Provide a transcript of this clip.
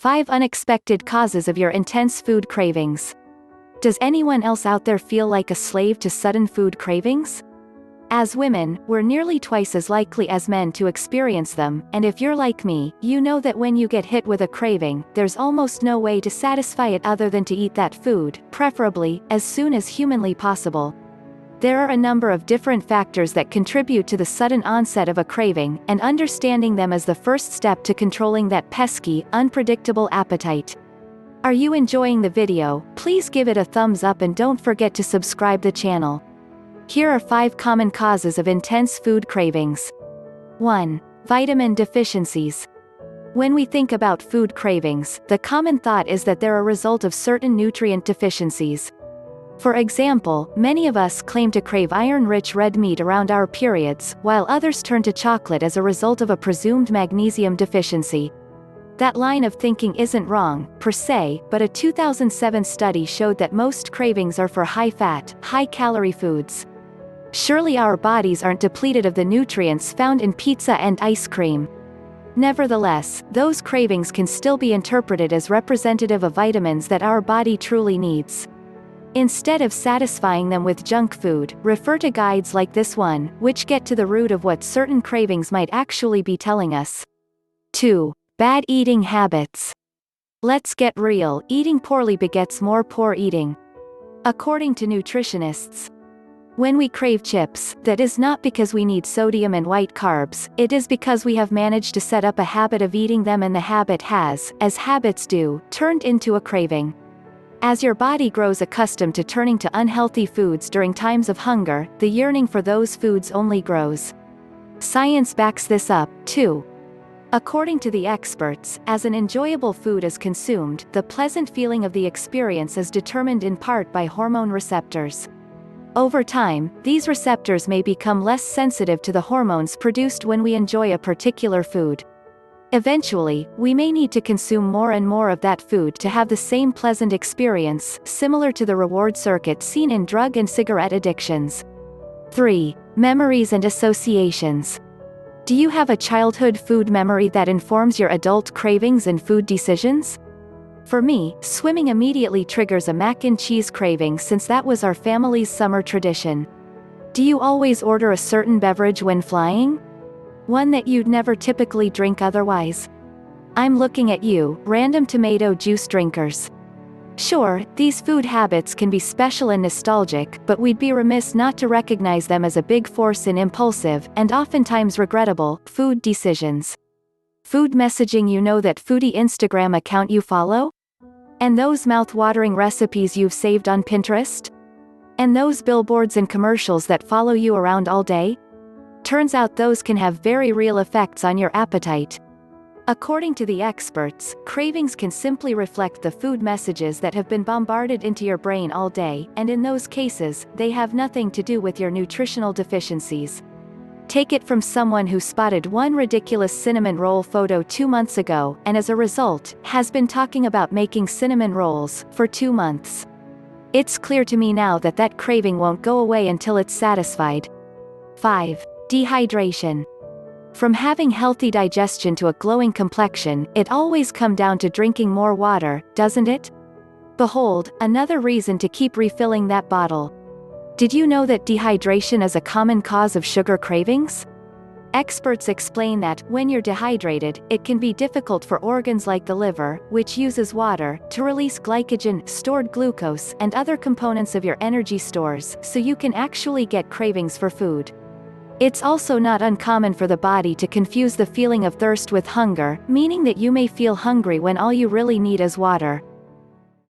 5 Unexpected Causes of Your Intense Food Cravings. Does anyone else out there feel like a slave to sudden food cravings? As women, we're nearly twice as likely as men to experience them, and if you're like me, you know that when you get hit with a craving, there's almost no way to satisfy it other than to eat that food, preferably, as soon as humanly possible. There are a number of different factors that contribute to the sudden onset of a craving, and understanding them is the first step to controlling that pesky, unpredictable appetite. Are you enjoying the video? Please give it a thumbs up and don't forget to subscribe the channel. Here are 5 common causes of intense food cravings. 1. Vitamin deficiencies. When we think about food cravings, the common thought is that they're a result of certain nutrient deficiencies. For example, many of us claim to crave iron-rich red meat around our periods, while others turn to chocolate as a result of a presumed magnesium deficiency. That line of thinking isn't wrong, per se, but a 2007 study showed that most cravings are for high-fat, high-calorie foods. Surely our bodies aren't depleted of the nutrients found in pizza and ice cream. Nevertheless, those cravings can still be interpreted as representative of vitamins that our body truly needs. Instead of satisfying them with junk food, refer to guides like this one, which get to the root of what certain cravings might actually be telling us. 2. Bad eating habits. Let's get real, eating poorly begets more poor eating. According to nutritionists, when we crave chips, that is not because we need sodium and white carbs, it is because we have managed to set up a habit of eating them, and the habit has, as habits do, turned into a craving. As your body grows accustomed to turning to unhealthy foods during times of hunger, the yearning for those foods only grows. Science backs this up, too. According to the experts, as an enjoyable food is consumed, the pleasant feeling of the experience is determined in part by hormone receptors. Over time, these receptors may become less sensitive to the hormones produced when we enjoy a particular food. Eventually, we may need to consume more and more of that food to have the same pleasant experience, similar to the reward circuit seen in drug and cigarette addictions. 3. Memories and associations. Do you have a childhood food memory that informs your adult cravings and food decisions? For me, swimming immediately triggers a mac and cheese craving since that was our family's summer tradition. Do you always order a certain beverage when flying? One that you'd never typically drink otherwise? I'm looking at you, random tomato juice drinkers. Sure, these food habits can be special and nostalgic, but we'd be remiss not to recognize them as a big force in impulsive, and oftentimes regrettable, food decisions. Food messaging. You know that foodie Instagram account you follow? And those mouth-watering recipes you've saved on Pinterest? And those billboards and commercials that follow you around all day? Turns out those can have very real effects on your appetite. According to the experts, cravings can simply reflect the food messages that have been bombarded into your brain all day, and in those cases, they have nothing to do with your nutritional deficiencies. Take it from someone who spotted one ridiculous cinnamon roll photo 2 months ago, and as a result, has been talking about making cinnamon rolls for 2 months. It's clear to me now that that craving won't go away until it's satisfied. 5. Dehydration. From having healthy digestion to a glowing complexion, it always comes down to drinking more water, doesn't it? Behold, another reason to keep refilling that bottle. Did you know that dehydration is a common cause of sugar cravings? Experts explain that, when you're dehydrated, it can be difficult for organs like the liver, which uses water, to release glycogen, stored glucose, and other components of your energy stores, so you can actually get cravings for food. It's also not uncommon for the body to confuse the feeling of thirst with hunger, meaning that you may feel hungry when all you really need is water.